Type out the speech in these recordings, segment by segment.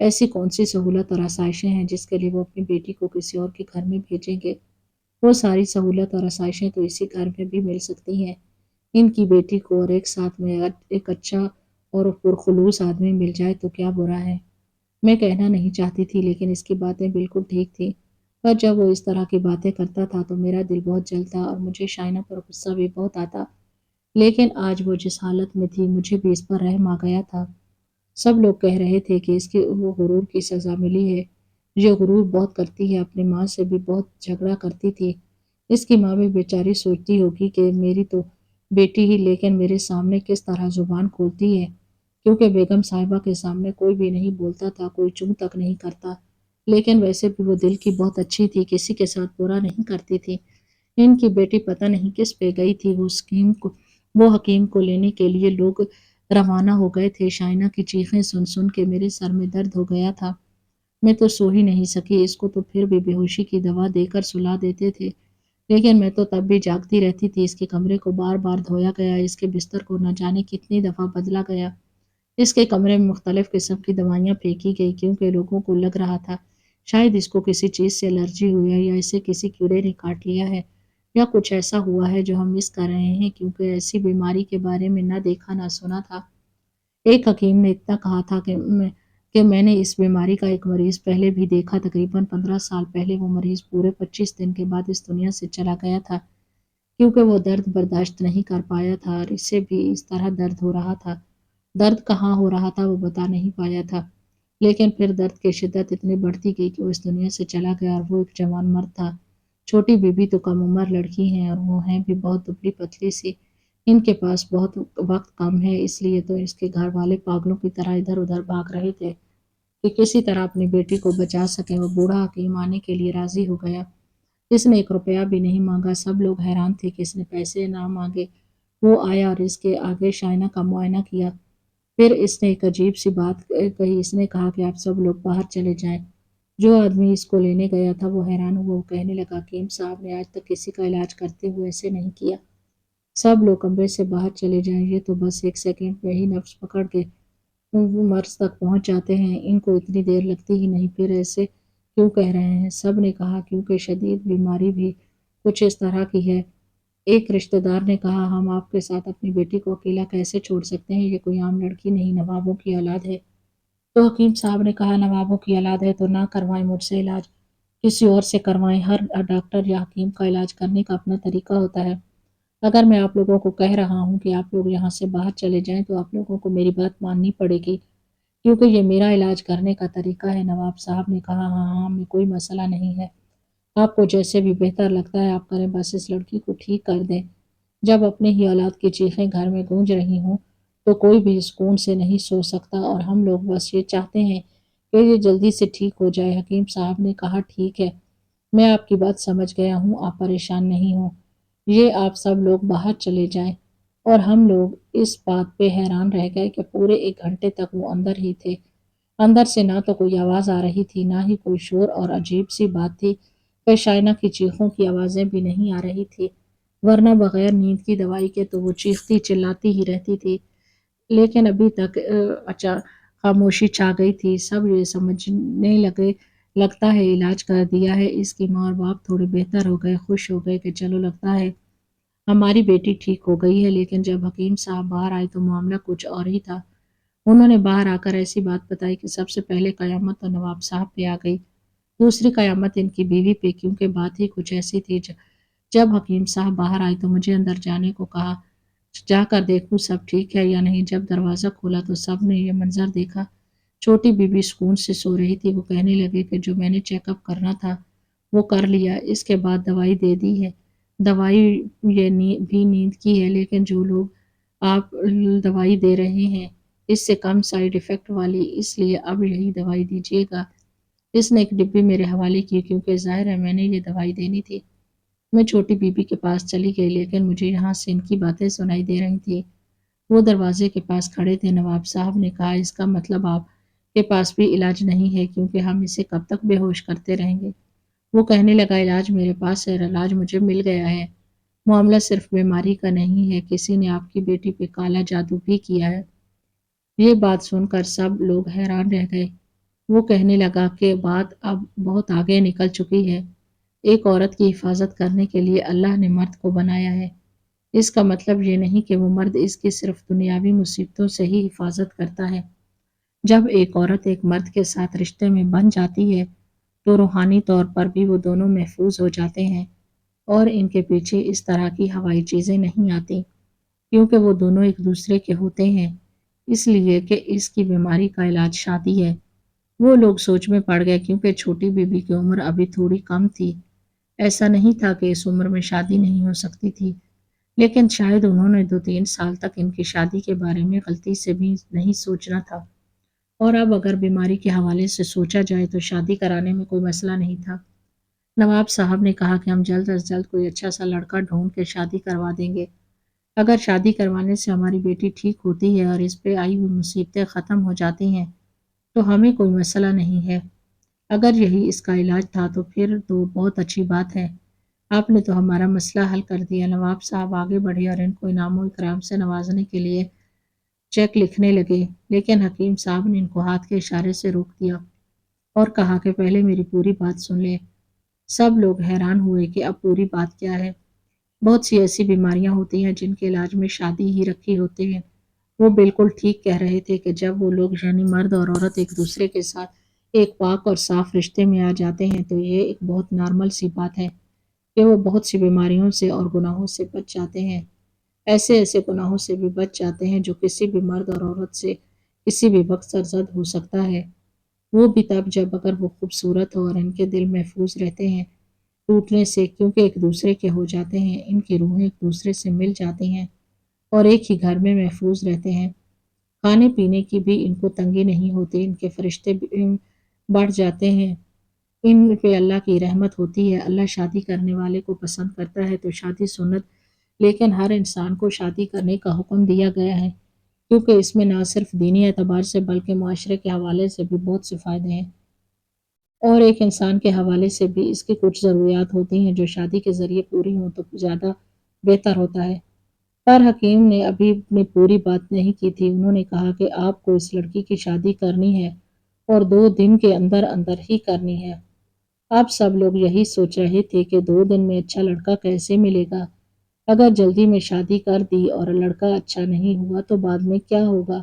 ایسی کون سی سہولت اور آسائشیں ہیں جس کے لیے وہ اپنی بیٹی کو کسی اور کے گھر میں بھیجیں گے؟ وہ ساری سہولت اور آسائشیں تو اسی گھر میں بھی مل سکتی ہیں۔ ان کی بیٹی کو اور ایک ساتھ میں ایک اچھا اور پرخلوص آدمی مل جائے تو کیا برا ہے؟ میں کہنا نہیں چاہتی تھی لیکن اس کی باتیں بالکل ٹھیک تھی، پر جب وہ اس طرح کی باتیں کرتا تھا تو میرا دل بہت جلتا اور مجھے شائنہ پر غصہ بھی بہت آتا۔ لیکن آج وہ جس حالت میں تھی مجھے بھی اس پر رحم آ گیا تھا۔ سب لوگ کہہ رہے تھے کہ اس کے وہ غرور کی سزا ملی ہے۔ یہ غرور بہت کرتی ہے، اپنی ماں سے بھی بہت جھگڑا کرتی تھی۔ اس کی ماں بھی بیچاری سوچتی ہوگی کہ میری تو بیٹی ہی لیکن میرے سامنے کس طرح زبان کھولتی ہے، کیونکہ بیگم صاحبہ کے سامنے کوئی بھی نہیں بولتا تھا، کوئی چوں تک نہیں کرتا۔ لیکن ویسے بھی وہ دل کی بہت اچھی تھی، کسی کے ساتھ برا نہیں کرتی تھی۔ ان کی بیٹی پتہ نہیں کس پہ گئی تھی، وہ حکیم کو لینے کے لیے لوگ روانہ ہو گئے تھے۔ شائنہ کی چیخیں سن سن کے میرے سر میں درد ہو گیا تھا۔ میں تو سو ہی نہیں سکی، اس کو تو پھر بھی بے ہوشی کی دوا دے کر سلا دیتے تھے، لیکن میں تو تب بھی جاگتی رہتی تھی۔ اس کے کمرے کو بار بار دھویا گیا، اس کے بستر کو نہ جانے کتنی دفعہ بدلا گیا۔ اس کے کمرے میں مختلف قسم کی دوائیاں پھینکی گئی کیونکہ لوگوں کو لگ رہا تھا شاید اس کو کسی چیز سے الرجی ہوئی ہے یا اسے کسی کیڑے نے کاٹ لیا ہے یا کچھ ایسا ہوا ہے جو ہم مس کر رہے ہیں کیونکہ ایسی بیماری کے بارے میں نہ دیکھا نہ سنا تھا۔ ایک حکیم نے اتنا کہا تھا کہ میں نے اس بیماری کا ایک مریض پہلے بھی دیکھا، تقریباً 15 سال پہلے۔ وہ مریض پورے 25 دن کے بعد اس دنیا سے چلا گیا تھا کیونکہ وہ درد برداشت نہیں کر پایا تھا اور اسے بھی اس طرح درد ہو رہا تھا۔ درد کہاں ہو رہا تھا وہ بتا نہیں پایا تھا، لیکن پھر درد کی شدت اتنی بڑھتی گئی کہ وہ اس دنیا سے چلا گیا اور وہ ایک جوان مرد تھا۔ چھوٹی بیوی تو کم عمر لڑکی ہیں اور وہ ہیں بھی بہت دبلی پتلی سی۔ ان کے پاس بہت وقت کم ہے، اس لیے تو اس کے گھر والے پاگلوں کی طرح ادھر ادھر بھاگ رہے تھے کہ کسی طرح اپنی بیٹی کو بچا سکیں۔ وہ بوڑھا حکیم آنے کے لیے راضی ہو گیا۔ اس نے 1 روپیہ بھی نہیں مانگا۔ سب لوگ حیران تھے کہ اس نے پیسے نہ مانگے۔ وہ آیا اور اس کے آگے شائنہ کا معائنہ کیا۔ پھر اس نے ایک عجیب سی بات کہی۔ اس نے کہا کہ آپ سب لوگ باہر چلے جائیں۔ جو آدمی اس کو لینے گیا تھا وہ حیران ہوا۔ وہ کہنے لگا حکیم صاحب نے آج تک کسی کا علاج کرتے ہوئے ایسے نہیں کیا۔ سب لوگ کمرے سے باہر چلے جائیں، یہ تو بس 1 سیکنڈ میں ہی نفس پکڑ کے مرض تک پہنچ جاتے ہیں، ان کو اتنی دیر لگتی ہی نہیں، پھر ایسے کیوں کہہ رہے ہیں؟ سب نے کہا کیونکہ شدید بیماری بھی کچھ اس طرح کی ہے۔ ایک رشتہ دار نے کہا ہم آپ کے ساتھ اپنی بیٹی کو اکیلا کیسے چھوڑ سکتے ہیں، یہ کوئی عام لڑکی نہیں، نوابوں کی اولاد ہے۔ تو حکیم صاحب نے کہا نوابوں کی اولاد ہے تو نہ کروائیں مجھ سے علاج، کسی اور سے کروائیں۔ ہر ڈاکٹر یا حکیم کا علاج کرنے کا اپنا طریقہ ہوتا ہے۔ اگر میں آپ لوگوں کو کہہ رہا ہوں کہ آپ لوگ یہاں سے باہر چلے جائیں تو آپ لوگوں کو میری بات ماننی پڑے گی کیونکہ یہ میرا علاج کرنے کا طریقہ ہے۔ نواب صاحب نے کہا ہاں ہاں میں کوئی مسئلہ نہیں ہے، آپ کو جیسے بھی بہتر لگتا ہے آپ کریں، بس اس لڑکی کو ٹھیک کر دیں۔ جب اپنے ہی اولاد کی چیخیں گھر میں گونج رہی ہوں تو کوئی بھی سکون سے نہیں سو سکتا اور ہم لوگ بس یہ چاہتے ہیں کہ یہ جلدی سے ٹھیک ہو جائے۔ حکیم صاحب نے کہا ٹھیک ہے، میں آپ کی بات سمجھ گیا ہوں، آپ پریشان نہیں ہوں، یہ آپ سب لوگ باہر چلے جائیں۔ اور ہم لوگ اس بات پہ حیران رہ گئے کہ پورے 1 گھنٹے تک وہ اندر ہی تھے۔ اندر سے نہ تو کوئی آواز آ رہی تھی نہ ہی کوئی شور، اور عجیب سی بات تھی کہ شائنہ کی چیخوں کی آوازیں بھی نہیں آ رہی تھی، ورنہ بغیر نیند کی دوائی کے تو وہ چیختی چلاتی ہی رہتی تھی، لیکن ابھی تک خاموشی چھا گئی تھی۔ سب یہ سمجھنے لگے لگتا ہے علاج کر دیا ہے۔ اس کی ماں اور باپ تھوڑے بہتر ہو گئے، خوش ہو گئے کہ چلو لگتا ہے ہماری بیٹی ٹھیک ہو گئی ہے۔ لیکن جب حکیم صاحب باہر آئے تو معاملہ کچھ اور ہی تھا۔ انہوں نے باہر آ کر ایسی بات بتائی کہ سب سے پہلے قیامت تو نواب صاحب پہ آ گئی، دوسری قیامت ان کی بیوی پہ، کیونکہ بات ہی کچھ ایسی تھی۔ جب حکیم صاحب باہر آئے تو مجھے اندر جانے کو کہا، جا کر دیکھوں سب ٹھیک ہے یا نہیں۔ جب دروازہ کھولا تو سب نے یہ منظر دیکھا۔ چھوٹی بیوی سکون سے سو رہی تھی۔ وہ کہنے لگے کہ جو میں نے چیک اپ کرنا تھا وہ کر لیا، اس کے بعد دوائی دے دی ہے۔ دوائی یہ بھی نیند کی ہے، لیکن جو لوگ آپ دوائی دے رہے ہیں اس سے کم سائیڈ ایفیکٹ والی، اس لیے اب یہی دوائی دیجیے گا۔ اس نے ایک ڈبی میرے حوالے کی کیونکہ ظاہر ہے میں نے یہ دوائی دینی تھی۔ میں چھوٹی بیوی کے پاس چلی گئی، لیکن مجھے یہاں سے ان کی باتیں سنائی دے رہی تھی۔ وہ دروازے کے پاس کھڑے تھے۔ نواب صاحب نے کہا اس کا مطلب آپ کے پاس بھی علاج نہیں ہے کیونکہ ہم اسے کب تک بے ہوش کرتے رہیں گے؟ وہ کہنے لگا علاج میرے پاس ہے، علاج مجھے مل گیا ہے۔ معاملہ صرف بیماری کا نہیں ہے، کسی نے آپ کی بیٹی پہ کالا جادو بھی کیا ہے۔ یہ بات سن کر سب لوگ حیران رہ گئے۔ وہ کہنے لگا کہ بات اب بہت آگے نکل چکی ہے۔ ایک عورت کی حفاظت کرنے کے لیے اللہ نے مرد کو بنایا ہے۔ اس کا مطلب یہ نہیں کہ وہ مرد اس کی صرف دنیاوی مصیبتوں سے ہی حفاظت کرتا ہے۔ جب ایک عورت ایک مرد کے ساتھ رشتے میں بن جاتی ہے تو روحانی طور پر بھی وہ دونوں محفوظ ہو جاتے ہیں اور ان کے پیچھے اس طرح کی ہوائی چیزیں نہیں آتی، کیونکہ وہ دونوں ایک دوسرے کے ہوتے ہیں۔ اس لیے کہ اس کی بیماری کا علاج شادی ہے۔ وہ لوگ سوچ میں پڑ گئے کیونکہ چھوٹی بی بی کی عمر ابھی تھوڑی کم تھی۔ ایسا نہیں تھا کہ اس عمر میں شادی نہیں ہو سکتی تھی، لیکن شاید انہوں نے 2-3 سال تک ان کی شادی کے بارے میں غلطی سے بھی نہیں سوچنا تھا، اور اب اگر بیماری کے حوالے سے سوچا جائے تو شادی کرانے میں کوئی مسئلہ نہیں تھا۔ نواب صاحب نے کہا کہ ہم جلد از جلد کوئی اچھا سا لڑکا ڈھونڈ کے شادی کروا دیں گے۔ اگر شادی کروانے سے ہماری بیٹی ٹھیک ہوتی ہے اور اس پہ آئی ہوئی مصیبتیں ختم ہو جاتی ہیں تو ہمیں کوئی مسئلہ نہیں ہے۔ اگر یہی اس کا علاج تھا تو پھر تو بہت اچھی بات ہے۔ آپ نے تو ہمارا مسئلہ حل کر دیا۔ نواب صاحب آگے بڑھے اور ان کو انعام و اکرام سے نوازنے کے لیے چیک لکھنے لگے، لیکن حکیم صاحب نے ان کو ہاتھ کے اشارے سے روک دیا اور کہا کہ پہلے میری پوری بات سن لیں۔ سب لوگ حیران ہوئے کہ اب پوری بات کیا ہے۔ بہت سی ایسی بیماریاں ہوتی ہیں جن کے علاج میں شادی ہی رکھی ہوتی ہے۔ وہ بالکل ٹھیک کہہ رہے تھے کہ جب وہ لوگ یعنی مرد اور عورت ایک دوسرے کے ساتھ ایک پاک اور صاف رشتے میں آ جاتے ہیں تو یہ ایک بہت نارمل سی بات ہے کہ وہ بہت سی بیماریوں سے اور گناہوں سے بچ جاتے ہیں۔ ایسے ایسے گناہوں سے بھی بچ جاتے ہیں جو کسی بھی مرد اور عورت سے کسی بھی وقت سرزد ہو سکتا ہے، وہ بھی تب جب اگر وہ خوبصورت ہو اور ان کے دل محفوظ رہتے ہیں ٹوٹنے سے، کیونکہ ایک دوسرے کے ہو جاتے ہیں، ان کی روحیں ایک دوسرے سے مل جاتی ہیں اور ایک ہی گھر میں محفوظ رہتے ہیں۔ کھانے پینے کی بھی ان کو تنگی نہیں ہوتی، ان کے فرشتے بھی بڑھ جاتے ہیں، ان پہ اللہ کی رحمت ہوتی ہے۔ اللہ شادی کرنے والے کو پسند کرتا ہے تو شادی سنت، لیکن ہر انسان کو شادی کرنے کا حکم دیا گیا ہے، کیونکہ اس میں نہ صرف دینی اعتبار سے بلکہ معاشرے کے حوالے سے بھی بہت سے فائدے ہیں، اور ایک انسان کے حوالے سے بھی اس کی کچھ ضروریات ہوتی ہیں جو شادی کے ذریعے پوری ہوں تو زیادہ بہتر ہوتا ہے۔ پر حکیم نے ابھی اپنی پوری بات نہیں کی تھی۔ انہوں نے کہا کہ آپ کو اس لڑکی کی شادی کرنی ہے اور 2 دن کے اندر اندر ہی کرنی ہے۔ اب سب لوگ یہی سوچ رہے تھے کہ 2 دن میں اچھا لڑکا کیسے ملے گا۔ اگر جلدی میں شادی کر دی اور لڑکا اچھا نہیں ہوا تو بعد میں کیا ہوگا؟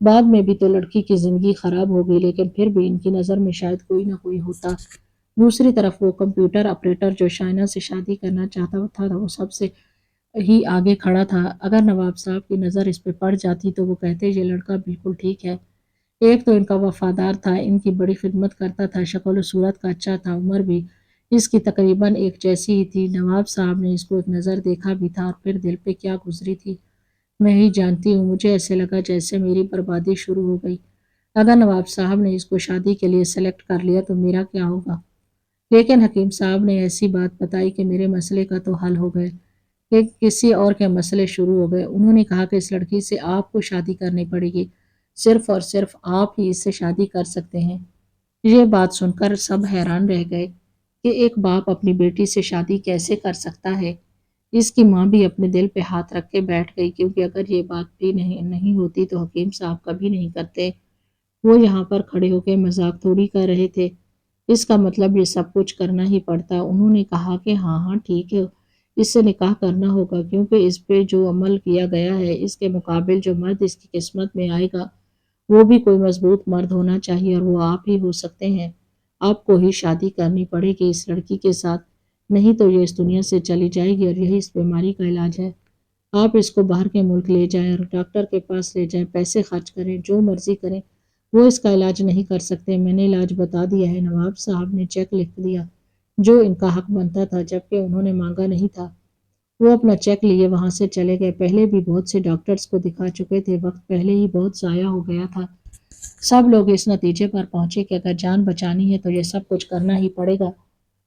بعد میں بھی تو لڑکی کی زندگی خراب ہوگی، لیکن پھر بھی ان کی نظر میں شاید کوئی نہ کوئی ہوتا۔ دوسری طرف وہ کمپیوٹر آپریٹر جو شائنا سے شادی کرنا چاہتا تھا وہ سب سے ہی آگے کھڑا تھا۔ اگر نواب صاحب کی نظر اس پہ پڑ جاتی تو وہ کہتے یہ لڑکا بالکل ٹھیک ہے۔ ایک تو ان کا وفادار تھا، ان کی بڑی خدمت کرتا تھا، شکل و صورت کا اچھا تھا، عمر بھی اس کی تقریباً ایک جیسی ہی تھی۔ نواب صاحب نے اس کو ایک نظر دیکھا بھی تھا اور پھر دل پہ کیا گزری تھی میں ہی جانتی ہوں۔ مجھے ایسے لگا جیسے میری بربادی شروع ہو گئی۔ اگر نواب صاحب نے اس کو شادی کے لیے سلیکٹ کر لیا تو میرا کیا ہوگا؟ لیکن حکیم صاحب نے ایسی بات بتائی کہ میرے مسئلے کا تو حل ہو گئے، کہ کسی اور کے مسئلے شروع ہو گئے۔ انہوں نے کہا کہ اس لڑکی سے آپ کو شادی کرنی پڑے گی، صرف اور صرف آپ ہی اس سے شادی کر سکتے ہیں۔ یہ بات سن کر سب حیران رہ گئے کہ ایک باپ اپنی بیٹی سے شادی کیسے کر سکتا ہے۔ اس کی ماں بھی اپنے دل پہ ہاتھ رکھ کے بیٹھ گئی، کیونکہ اگر یہ بات بھی نہیں ہوتی تو حکیم صاحب کبھی نہیں کرتے۔ وہ یہاں پر کھڑے ہو کے مذاق تھوڑی کر رہے تھے، اس کا مطلب یہ سب کچھ کرنا ہی پڑتا۔ انہوں نے کہا کہ ہاں ہاں ٹھیک ہے، اس سے نکاح کرنا ہوگا، کیونکہ اس پہ جو عمل کیا گیا ہے اس کے مقابل جو مرد اس کی قسمت میں آئے گا وہ بھی کوئی مضبوط مرد ہونا چاہیے، اور وہ آپ ہی ہو سکتے ہیں۔ آپ کو ہی شادی کرنی پڑے گی اس لڑکی کے ساتھ، نہیں تو یہ اس دنیا سے چلی جائے گی، اور یہی اس بیماری کا علاج ہے۔ آپ اس کو باہر کے ملک لے جائیں اور ڈاکٹر کے پاس لے جائیں، پیسے خرچ کریں، جو مرضی کریں، وہ اس کا علاج نہیں کر سکتے۔ میں نے علاج بتا دیا ہے۔ نواب صاحب نے چیک لکھ دیا جو ان کا حق بنتا تھا، جبکہ انہوں نے مانگا نہیں تھا۔ وہ اپنا چیک لیے وہاں سے چلے گئے۔ پہلے بھی بہت سے ڈاکٹرز کو دکھا چکے تھے، وقت پہلے ہی بہت ضائع ہو گیا تھا۔ سب لوگ اس نتیجے پر پہنچے کہ اگر جان بچانی ہے تو یہ سب کچھ کرنا ہی پڑے گا،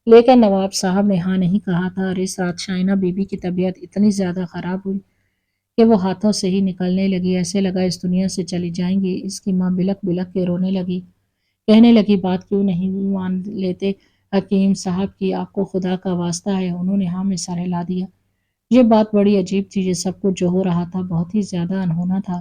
لیکن نواب صاحب نے ہاں نہیں کہا تھا، اور اس رات شائنا بی بی کی طبیعت اتنی زیادہ خراب ہوئی کہ وہ ہاتھوں سے ہی نکلنے لگی، ایسے لگا اس دنیا سے چلی جائیں گی۔ اس کی ماں بلک بلک کے رونے لگی، کہنے لگی بات کیوں نہیں مان لیتے حکیم صاحب کی، آپ کو خدا کا واسطہ ہے۔ انہوں نے ہاں میں سر ہلا دیا۔ یہ بات بڑی عجیب تھی، یہ سب کچھ جو ہو رہا تھا بہت ہی زیادہ انہونا تھا،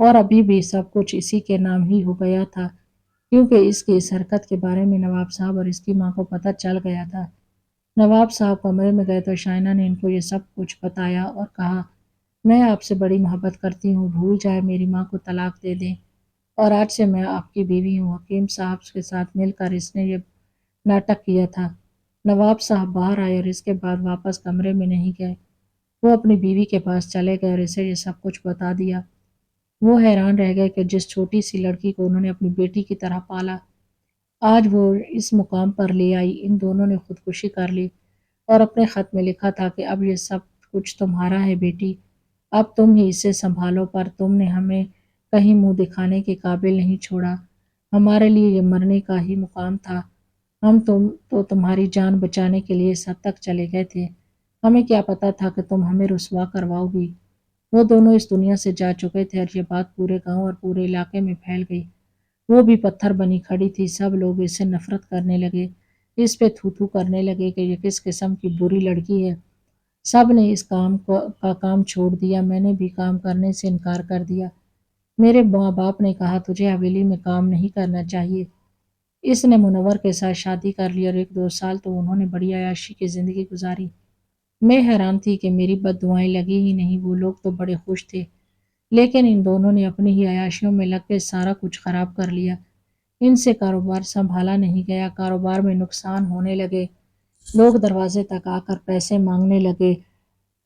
اور ابھی بھی سب کچھ اسی کے نام ہی ہو گیا تھا، کیونکہ اس کی اس حرکت کے بارے میں نواب صاحب اور اس کی ماں کو پتہ چل گیا تھا۔ نواب صاحب کمرے میں گئے تو شائنہ نے ان کو یہ سب کچھ بتایا اور کہا، میں آپ سے بڑی محبت کرتی ہوں، بھول جائے میری ماں کو طلاق دے دیں، اور آج سے میں آپ کی بیوی ہوں۔ حکیم صاحب کے ساتھ مل کر اس نے یہ ناٹک کیا تھا۔ نواب صاحب باہر آئے اور اس کے بعد واپس کمرے میں نہیں گئے۔ وہ اپنی بیوی کے پاس چلے گئے اور اسے یہ سب کچھ بتا دیا۔ وہ حیران رہ گئے کہ جس چھوٹی سی لڑکی کو انہوں نے اپنی بیٹی کی طرح پالا، آج وہ اس مقام پر لے آئی۔ ان دونوں نے خودکشی کر لی اور اپنے خط میں لکھا تھا کہ اب یہ سب کچھ تمہارا ہے بیٹی، اب تم ہی اسے سنبھالو، پر تم نے ہمیں کہیں منہ دکھانے کے قابل نہیں چھوڑا۔ ہمارے لیے یہ مرنے کا ہی مقام تھا۔ ہم تو تمہاری جان بچانے کے لیے اس حد تک چلے گئے تھے۔ ہمیں کیا پتا تھا کہ تم ہمیں رسوا کرواؤ گی۔ وہ دونوں اس دنیا سے جا چکے تھے اور یہ بات پورے گاؤں اور پورے علاقے میں پھیل گئی۔ وہ بھی پتھر بنی کھڑی تھی، سب لوگ اس سے نفرت کرنے لگے، اس پہ تھو تھو کرنے لگے کہ یہ کس قسم کی بری لڑکی ہے۔ سب نے اس کا کام چھوڑ دیا، میں نے بھی کام کرنے سے انکار کر دیا۔ میرے ماں باپ نے کہا تجھے حویلی میں کام نہیں کرنا چاہیے۔ اس نے منور کے ساتھ شادی کر لی اور 1-2 سال تو انہوں نے بڑی عیاشی کی زندگی گزاری۔ میں حیران تھی کہ میری بد دعائیں لگی ہی نہیں، وہ لوگ تو بڑے خوش تھے، لیکن ان دونوں نے اپنی ہی عیاشیوں میں لگ کے سارا کچھ خراب کر لیا۔ ان سے کاروبار سنبھالا نہیں گیا، کاروبار میں نقصان ہونے لگے، لوگ دروازے تک آ کر پیسے مانگنے لگے۔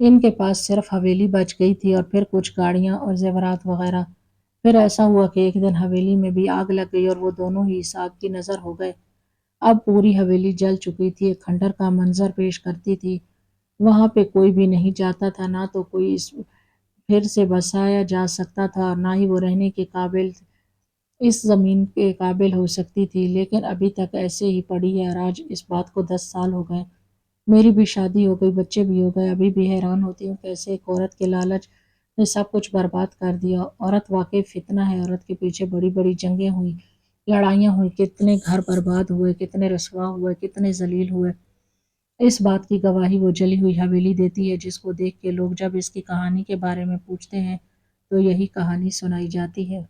ان کے پاس صرف حویلی بچ گئی تھی اور پھر کچھ گاڑیاں اور زیورات وغیرہ۔ پھر ایسا ہوا کہ ایک دن حویلی میں بھی آگ لگ گئی اور وہ دونوں ہی اس آگ کی نظر ہو گئے۔ اب پوری حویلی جل چکی تھی، ایک کھنڈر کا منظر پیش کرتی تھی۔ وہاں پہ کوئی بھی نہیں جاتا تھا، نہ تو کوئی اس پھر سے بسایا جا سکتا تھا اور نہ ہی وہ رہنے کے قابل اس زمین کے قابل ہو سکتی تھی، لیکن ابھی تک ایسے ہی پڑی ہے اور آج اس بات کو 10 سال ہو گئے۔ میری بھی شادی ہو گئی، بچے بھی ہو گئے، ابھی بھی حیران ہوتی ہوں کیسے ایک عورت کے لالچ نے سب کچھ برباد کر دیا۔ عورت واقعی فتنہ ہے، عورت کے پیچھے بڑی بڑی جنگیں ہوئی، لڑائیاں ہوئی، کتنے گھر برباد ہوئے، کتنے رسوا ہوئے، کتنے ذلیل ہوئے۔ اس بات کی گواہی وہ جلی ہوئی حویلی دیتی ہے، جس کو دیکھ کے لوگ جب اس کی کہانی کے بارے میں پوچھتے ہیں تو یہی کہانی سنائی جاتی ہے۔